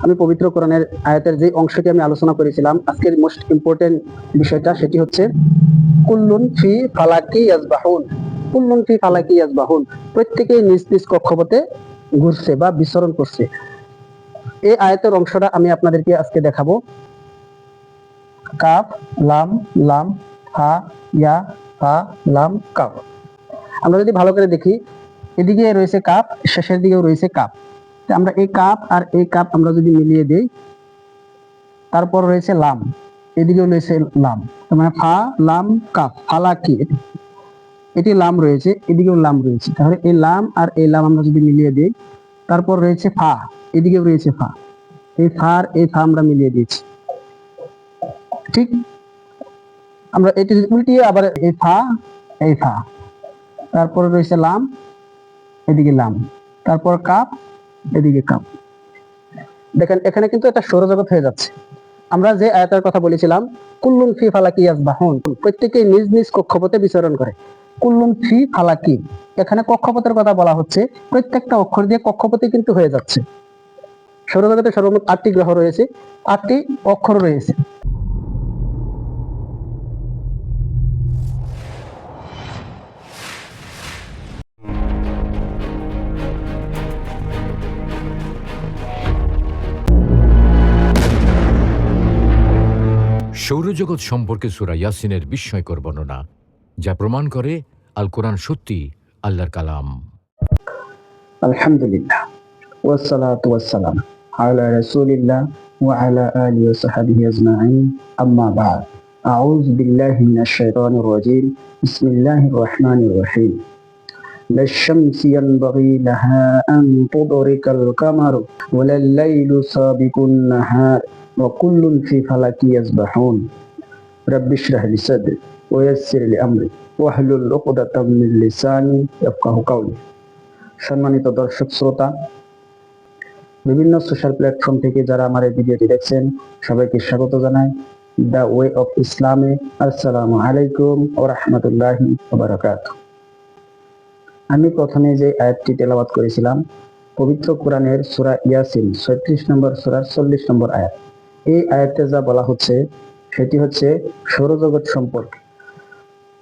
আমি পবিত্র কোরআনের আয়াতের যে অংশটি আমি আলোচনা করেছিলাম, আজকের মোস্ট ইম্পর্টেন্ট বিষয়টা সেটি হচ্ছে কুল্লুন ফি ফালাকি ইয়াসবাহুন। কুল্লুন ফি ফালাকি ইয়াসবাহুন, প্রত্যেকেই নিজ নিজ কক্ষপথে ঘুরছে বা বিচরণ করছে। এই আয়াতের অংশটা আমি আপনাদেরকে আজকে দেখাবো। কাফ লাম লাম হা ইয়া হা লাম কাফ। আমরা যদি ভালো করে দেখি, এদিকে রয়েছে কাপ, শেষের দিকেও রয়েছে কাপ। আমরা এই কাপ আর এই কাপ আমরা যদি মিলিয়ে দিই, তারপর রয়েছে লাম, এদিকেও রয়েছে লাম, তার মানে ফা লাম কাপ, ফালাকি। এটি লাম রয়েছে, এদিকেও লাম রয়েছে, তাহলে এই লাম আর এই লাম আমরা যদি মিলিয়ে দিই, তারপর রয়েছে ফা, এদিকেও রয়েছে ফা, এই ফা আর এই ফা আমরা মিলিয়ে দিয়েছি। ঠিক, আমরা এটি উল্টিয়ে আবার এই ফা, এই ফা, তারপরে রয়েছে লাম, এদিকে লাম, তারপর কাপ, এদিকে কাপ। দেখেন এখানে কিন্তু একটা সৌরজগৎ হয়ে যাচ্ছে। আমরা যে আয়াতের কথা বলেছিলাম, কুল্লুন ফি ফালাকি ইয়াসবাহুন, প্রত্যেকেই নিজ নিজ কক্ষপথে বিচরণ করে। কুল্লুন ফি ফালাকি, এখানে কক্ষপথের কথা বলা হচ্ছে, প্রত্যেকটা অক্ষর দিয়ে কক্ষপথে কিন্তু হয়ে যাচ্ছে। সৌরজগতে সর্বমোট 8টি গ্রহ রয়েছে, 8টি অক্ষর রয়েছে। সৌরজগৎ সম্পর্কে সূরা ইয়াসিনের বিস্ময়কর বর্ণনা, যা প্রমাণ করে আল কোরআন সত্যি আল্লাহর কালাম। আলহামদুলিল্লাহ ওয়াসসালাতু ওয়াসসালাম আলা রাসূলিল্লাহ ওয়া আলা আলিহি ওয়া সাহবিহি আজমাইন, আম্মা বা'দ। আউযু বিল্লাহি মিনাশ শাইতানির রাজীম। বিসমিল্লাহির রহমানির রহিম। লা শামসু ইয়ানবাগি লাহা আন তুদরিকাল কামারু ওয়া লাল লাইলু সাবিকুন নাহার ওয়া কুল্লুন ফি ফালাকি ইয়াসবাহুন। রাব্বি ইশরাহ লি সাদরি ওয়া ইয়াসসির লি আমরি ওয়াহলুল উকদাতাম মিন লিসানি ইয়াফকাহু কাওলি। সম্মানিত দর্শক শ্রোতা, বিভিন্ন সোশ্যাল প্ল্যাটফর্ম থেকে যারা আমার এই ভিডিওটি দেখছেন, সবাইকে স্বাগত জানাই দ্য ওয়ে অফ ইসলামে। আসসালামু আলাইকুম ওয়া রাহমাতুল্লাহি ওয়া বারাকাতুহু। আমি প্রথমে যে আয়াতটি তেলাওয়াত করেছিলাম, পবিত্র কোরআনের সূরা ইয়াসিন 36 নম্বর সূরার 40 নম্বর আয়াত। এই আয়াতে যা বলা হচ্ছে সেটি হচ্ছে সৌরজগৎ সম্পর্কে।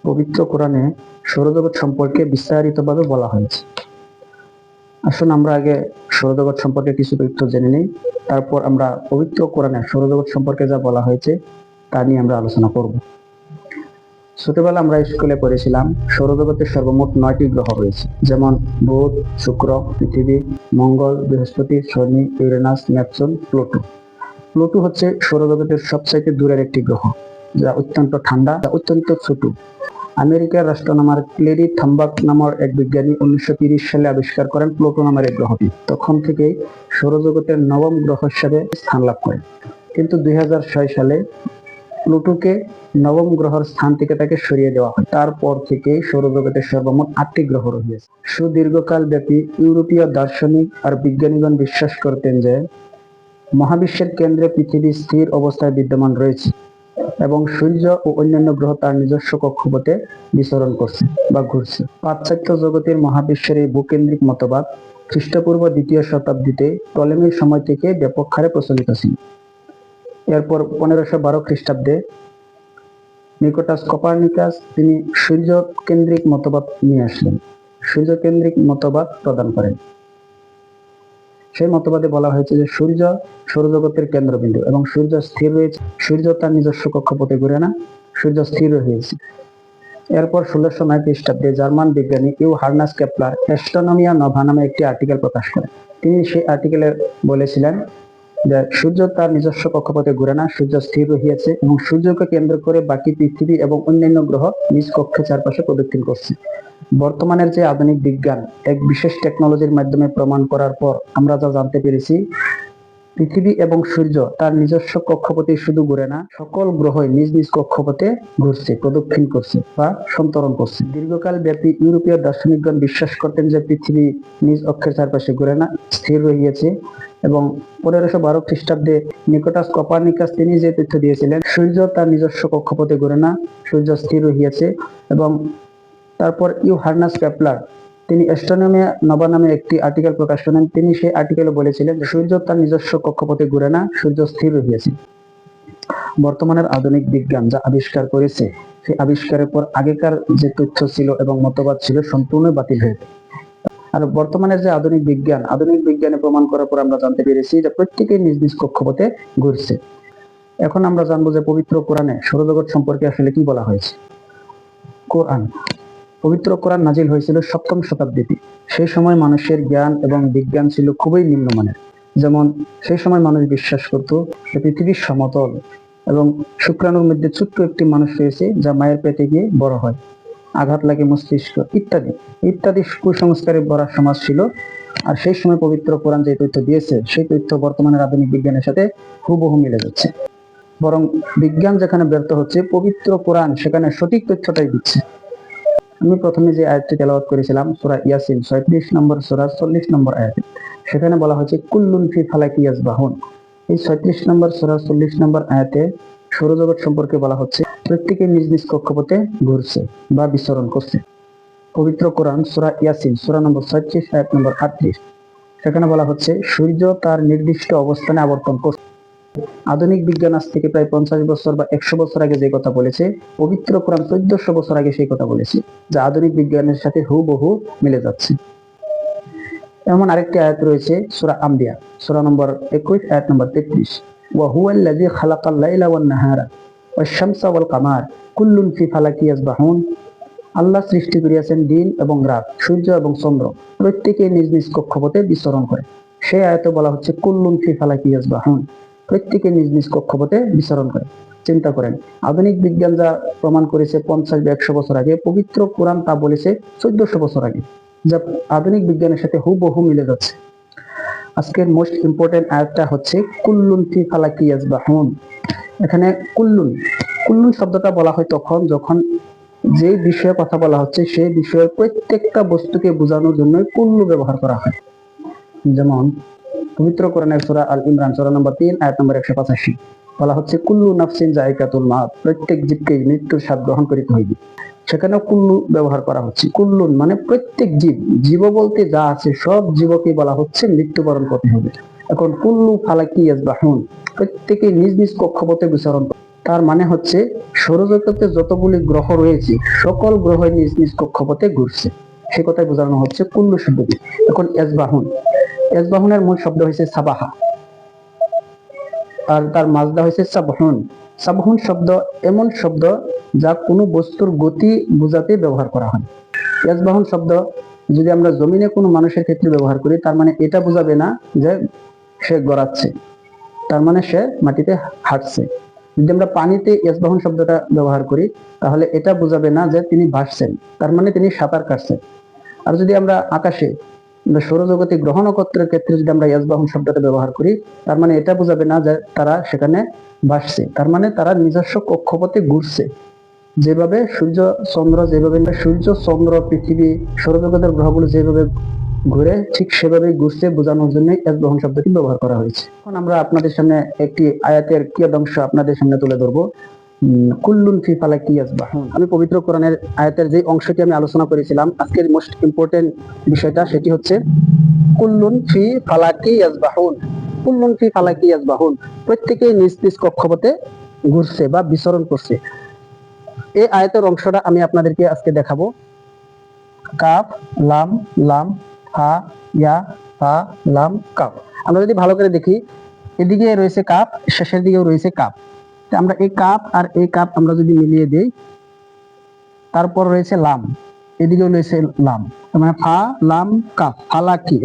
পবিত্র কোরআনে সৌরজগৎ সম্পর্কে বিস্তারিতভাবে বলা হয়েছে। আসুন আমরা আগে সৌরজগৎ সম্পর্কে কিছু তথ্য জেনে নিই, তারপর আমরা পবিত্র কোরআনে সৌরজগৎ সম্পর্কে যা বলা হয়েছে তা নিয়ে আমরা আলোচনা করব। ছোটবেলা আমরা স্কুলে পড়েছিলাম সৌরজগতের সর্বমোট 9টি গ্রহ রয়েছে, যেমন বুধ, শুক্র, পৃথিবী, মঙ্গল, বৃহস্পতি, শনি, ইউরেনাস, নেপচুন, প্লুটো। প্লুটো হচ্ছে সৌরজগতের সবচাইতে দূরের একটি গ্রহ, যা অত্যন্ত ঠান্ডা, অত্যন্ত ছোট। আমেরিকার রাষ্ট্রনামার ক্লেরি থাম্বাক নামের এক বিজ্ঞানী 1930 সালে আবিষ্কার করেন প্লুটো নামের এই গ্রহটি। তখন থেকেই সৌরজগতের 9ম গ্রহ হিসেবে স্থান লাভ করে। কিন্তু 2006 সালে প্লুটোকে 9ম গ্রহের স্থান থেকে তাকে সরিয়ে দেওয়া হয়। তারপর থেকেই সৌরজগতের সর্বমোট 8টি গ্রহ রয়েছে। সুদীর্ঘকাল ব্যাপী ইউরোপীয় দার্শনিক আর বিজ্ঞানীগণ বিশ্বাস করতেন যে মহাবিশ্বের কেন্দ্রে পৃথিবী স্থির অবস্থায় বিদ্যমান রয়েছে এবং সূর্য ও অন্যান্য গ্রহ তার নিজস্ব কক্ষপথে বিচরণ করছে বা ঘুরছে। পাশ্চাত্য জগতের মহাবিশ্বের এই ভূকেন্দ্রিক মতবাদ খ্রিস্টপূর্ব 2য় শতাব্দীতে টলেমির সময় থেকে ব্যাপক হারে প্রচলিত ছিল। এরপর 1512 খ্রিস্টাব্দে নিকোটাস কোপার্নিকাস তিনি সূর্য কেন্দ্রিক মতবাদ নিয়ে আসলেন, সূর্য কেন্দ্রিক মতবাদ প্রদান করেন। সেই মতবাদে বলা হয়েছে যে সূর্য সৌরজগতের কেন্দ্রবিন্দু এবং সূর্য স্থির রয়েছে। সূর্য তার নিজস্ব কক্ষপথে ঘুরে না, সূর্য স্থির রয়েছে। এরপর 1609 খ্রিস্টাব্দে জার্মান বিজ্ঞানী ইউহার্নাস কেপলার অ্যাস্ট্রোনমিয়া নোভা নামে একটি আর্টিকেল প্রকাশ করেন। তিনি সেই আর্টিকেলে বলেছিলেন যে সূর্য তার নিজস্ব কক্ষপথে ঘুরে না, সূর্য স্থির রহিয়াছে এবং সূর্যকে কেন্দ্র করে বাকি পৃথিবী এবং অন্যান্য গ্রহ নিজ কক্ষে চারপাশে প্রদক্ষিণ করছে। বর্তমানের যে আধুনিক বিজ্ঞান এক বিশেষ টেকনোলজির মাধ্যমে প্রমাণ করার পর আমরা যা জানতে পেরেছি, পৃথিবী এবং সূর্য তার নিজস্ব কক্ষপথে শুধু ঘুরে না, সকল গ্রহই নিজ নিজ কক্ষপথে ঘুরছে, প্রদক্ষিণ করছে বা সন্তরণ করছে। দীর্ঘকাল ব্যাপী ইউরোপীয় দার্শনিকগণ বিশ্বাস করতেন যে পৃথিবী নিজ অক্ষের চারপাশে ঘুরে না, স্থির রহিয়াছে। এবং 1512 খ্রিস্টাব্দে নিকোটাস কোপার্নিকাস তিনি যে তথ্য দিয়েছিলেন, সূর্য তার নিজস্ব কক্ষপথে ঘুরে না, সূর্য স্থির রহিয়াছে। এবং তারপর ইউহার্নাস কেপলার তিনি অ্যাস্ট্রোনমি নোভা নামে একটি আর্টিকেল প্রকাশ করেন। তিনি সেই আর্টিকেলে বলেছিলেন যে সূর্য তার নিজস্ব কক্ষপথে ঘুরে না, সূর্য স্থির রহিয়াছে। বর্তমানের আধুনিক বিজ্ঞান যা আবিষ্কার করেছে, সেই আবিষ্কারের পর আগেকার যে তথ্য ছিল এবং মতবাদ ছিল সম্পূর্ণ বাতিল হয়ে যায়। আর বর্তমানের যে আধুনিক বিজ্ঞানে প্রমাণ করার পর আমরা জানতে পেরেছি যে প্রত্যেকেই নিজ নিজ কক্ষপথে ঘুরছে। এখন আমরা জানবো যে পবিত্র কোরআনে সৌরজগৎ সম্পর্কে আসলে কি বলা হয়েছে। পবিত্র কোরআন নাজিল হয়েছিল 7ম শতাব্দীতে। সেই সময় মানুষের জ্ঞান এবং বিজ্ঞান ছিল খুবই নিম্নমানের। যেমন সেই সময় মানুষ বিশ্বাস করত যে পৃথিবীর সমতল এবং শুক্রাণুর মধ্যে ছোট্ট একটি মানুষ রয়েছে যা মায়ের পেটে গিয়ে বড় হয়, আঘাত লাগে মস্তিষ্ক ইত্যাদি ইত্যাদি কুসংস্কারে ভরা সমাজ ছিল। আর সেই সময় পবিত্র কোরআন যে তথ্য দিয়েছে, সেই তথ্য বর্তমানের আধুনিক বিজ্ঞানের সাথে হুবহু মিলে যাচ্ছে। বরং বিজ্ঞান যেখানে ব্যর্থ হচ্ছে, পবিত্র কোরআন সেখানে সঠিক তথ্যটাই দিচ্ছে। আমি প্রথমে যে আয়াতটি তেলাওয়াত করেছিলাম সূরা ইয়াসিন 36 নম্বর সূরা 40 নম্বর আয়াতে, সেখানে বলা হয়েছে কুল্লুন ফি ফালাকি ইয়াসবাহুন। এই 36 নম্বর সূরা 40 নম্বর আয়াতে সৌরজগৎ সম্পর্কে বলা হচ্ছে প্রত্যেকে নিজ নিজ কক্ষপথে ঘুরছে বা বিচরণ করছে। পবিত্র কোরআন সূরা ইয়াসিন সূরা নম্বর 36 আয়াত নম্বর 38, সেখানে বলা হচ্ছে সূর্য তার নির্দিষ্ট অবস্থানে আবর্তন করছে। আধুনিক বিজ্ঞান আজ থেকে প্রায় 50 বছর বা 100 বছর আগে যে কথা বলেছে, পবিত্র কোরআন 1400 বছর আগে সেই কথা বলেছে, যা আধুনিক বিজ্ঞানের সাথে হুবহু মিলে যাচ্ছে। এমন আরেকটি আয়াত রয়েছে সূরা আম্বিয়া সূরা নম্বর 21 আয়াত নম্বর 33, ওয়া হুয়াল্লাযী খালাকাল লাইলা ওয়ান নাহারা ওয়াশ শামসা ওয়াল কামার কুল্লুন ফি ফালাকি ইয়াসবাহুন। আল্লাহ সৃষ্টি করিয়াছেন দিন এবং রাত, সূর্য এবং চন্দ্র, প্রত্যেকে নিজ নিজ কক্ষপথে বিচরণ করে। সেই আয়াতে বলা হচ্ছে কুল্লুন ফি ফালাকি ইয়াসবাহুন, প্রত্যেকে নিজ নিজ কক্ষপথে বিচরণ করে। চিন্তা করেন, আধুনিক বিজ্ঞান যা প্রমাণ করেছে 50 বা 100 বছর আগে, পবিত্র কোরআন তা বলেছে 1400 বছর আগে, যা আধুনিক বিজ্ঞানের সাথে হুবহু মিলে যাচ্ছে। আজকের মোস্ট ইম্পর্টেন্ট আয়াতটা হচ্ছে কুল্লুন ফি ফালাকি ইয়াসবাহুন। এখানে কুল্লুন শব্দটা বলা হয় তখন যখন যে বিষয়ে কথা বলা হচ্ছে সেই বিষয়ের প্রত্যেকটা বস্তুকে বোঝানোর জন্য কুল্লু ব্যবহার করা হয়। যেমন পবিত্র কোরআনের সূরা আল ইমরান সূরা নম্বর 3 আয়াত নম্বর 185 বলা হচ্ছে কুল্লু নাফসিন যায়কাতুল মাউত, প্রত্যেক জীবকে মৃত্যুর স্বাদ গ্রহণ করিতে হইবে। সেখানে কুল্লু ব্যবহার করা হচ্ছে। কুল্লুন মানে প্রত্যেক জীব বলতে যা আছে সব জীবকে বলা হচ্ছে মৃত্যুবরণ করতে হবে। এখন কুল্লু ফালাকি ইয়াসবাহুন, প্রত্যেকে নিজ নিজ কক্ষপথে বিচরণ করে। তার মানে হচ্ছে সৌরজগতে যতগুলি গ্রহ রয়েছে সকল গ্রহ নিজ নিজ কক্ষপথে ঘুরছে, সে কথাই বোঝানো হচ্ছে কুল্লু শব্দ দিয়ে। এখন ইয়াসবাহুনের মূল শব্দ হয়েছে সাবাহা, আর তার মাজদা হয়েছে সাবহুন। সাবহুন শব্দ এমন শব্দ যা কোনো বস্তুর গতি বোঝাতে ব্যবহার করা হয়। ইয়াসবাহুন শব্দ যদি আমরা জমিনে কোনো মানুষের ক্ষেত্রে ব্যবহার করি, তার মানে এটা বোঝাবে না যে সে গড়াচ্ছে, তার মানে সে মাটিতে হাঁটছে। যদি আমরা পানিতে ইয়াসবাহুন শব্দটা ব্যবহার করি, তাহলে এটা বোঝাবে না যে তিনি ভাসছেন, তার মানে তিনি সাঁতার কাটছেন। আর যদি আমরা আকাশে বা সৌরজগতে গ্রহ নক্ষত্রের ক্ষেত্রে যদি আমরা ইয়াসবাহুন শব্দটা ব্যবহার করি, তার মানে এটা বোঝাবে না যে তারা সেখানে ভাসছে, তার মানে তারা নিজস্ব কক্ষপথে ঘুরছে। যেভাবে সূর্য চন্দ্র পৃথিবী সৌরজগতের গ্রহগুলো যেভাবে ঘুরে, ঠিক সেভাবে ঘুরছে বোঝানোর জন্য ইয়াসবাহুন শব্দটি ব্যবহার করা হয়েছে। এখন আমরা আপনাদের সামনে একটি আয়াতের কিয়দাংশ আপনাদের সামনে তুলে ধরবো। কুল্লুন ফি ফালাকি ইয়াসবাহুন। আমি পবিত্র কোরআনের আয়াতের যে অংশটি আমি আলোচনা করেছিলাম, আজকের মোস্ট ইম্পর্টেন্ট বিষয়টা সেটি হচ্ছে কুল্লুন ফি ফালাকি ইয়াসবাহুন। কুল্লুন ফি ফালাকি ইয়াসবাহুন, প্রত্যেকে নিজ নিজ কক্ষপথে ঘুরছে বা বিচরণ করছে। এই আয়াতের অংশটা আমি আপনাদেরকে আজকে দেখাবো। কাফ লাম লাম হা ইয়া হা লাম কাফ। আমরা যদি ভালো করে দেখি, এদিকে রয়েছে কাফ, শেষের দিকেও রয়েছে কাফ। আমরা এই কাপ আর এই কাপ আমরা যদি মিলিয়ে দিই, তারপর রয়েছে লাম, এদিকেও রয়েছে লাম, মানে ফা লাম কাপ, ফালাকি,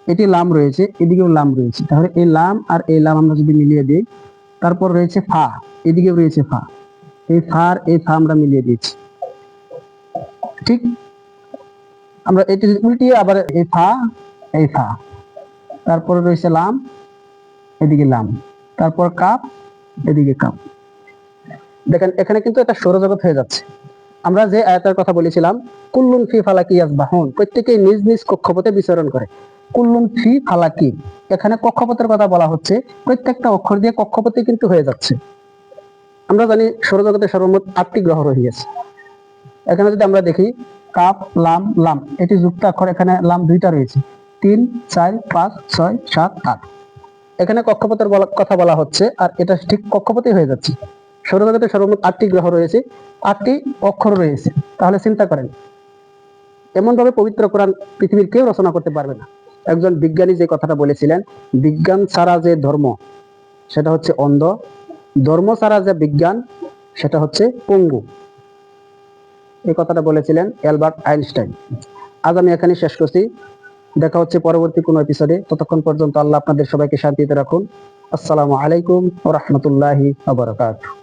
এটি লাম রয়েছে, এদিকেও লাম রয়েছে। তাহলে এই লাম আর এই লাম আমরা যদি মিলিয়ে দিই, তারপর রয়েছে ফা, এদিকেও রয়েছে ফা, এই ফা আর এই ফা আমরা মিলিয়ে দিয়েছি। ঠিক আমরা এটি উল্টিয়ে আবার এই ফা, তারপর রয়েছে লাম, এদিকে লাম, তারপর কাপ, এদিকে কাপ। দেখেন এখানে কিন্তু এটা সৌরজগৎ হয়ে যাচ্ছে। আমরা যে আয়াতের কথা বলেছিলাম, কুল্লুন ফি ফালাকি ইয়াসবাহুন, প্রত্যেকেই নিজ নিজ কক্ষপথে বিচরণ করে। কুল্লুন ফি ফালাকি, এখানে কক্ষপথের কথা বলা হচ্ছে, প্রত্যেকটা অক্ষর দিয়ে কক্ষপথে কিন্তু হয়ে যাচ্ছে। আমরা জানি সৌরজগতে সর্বমোট 8টি গ্রহ রয়েছে। এখানে যদি আমরা দেখি কাফ লাম লাম, এটি যুক্তাক্ষর। এখানে লাম দুইটা রয়েছে, 3 4 5 6 7 8। এখানে কক্ষপথের কথা বলা হচ্ছে, আর এটা ঠিক কক্ষপথই হয়ে যাচ্ছে। সৌরজগতে সর্বমোট 8টি গ্রহ রয়েছে, 8টি অক্ষর রয়েছে। তাহলে চিন্তা করেন, এমন ভাবে পবিত্র কোরআন পৃথিবীর কেউ রচনা করতে পারবে না। একজন বিজ্ঞানী যে কথাটা বলেছিলেন, বিজ্ঞান ছাড়া যে ধর্ম সেটা হচ্ছে অন্ধ, ধর্ম ছাড়া যে বিজ্ঞান সেটা হচ্ছে পঙ্গু। এই কথাটা বলেছিলেন অ্যালবার্ট আইনস্টাইন। আজ আমি এখানে শেষ করছি। দেখা হচ্ছে পরবর্তী কোনো এপিসোডে। ততক্ষণ পর্যন্ত আল্লাহ আপনাদের সবাইকে শান্তিতে রাখুন। আসসালামু আলাইকুম ওয়া রাহমাতুল্লাহি ওয়া বারাকাতুহু।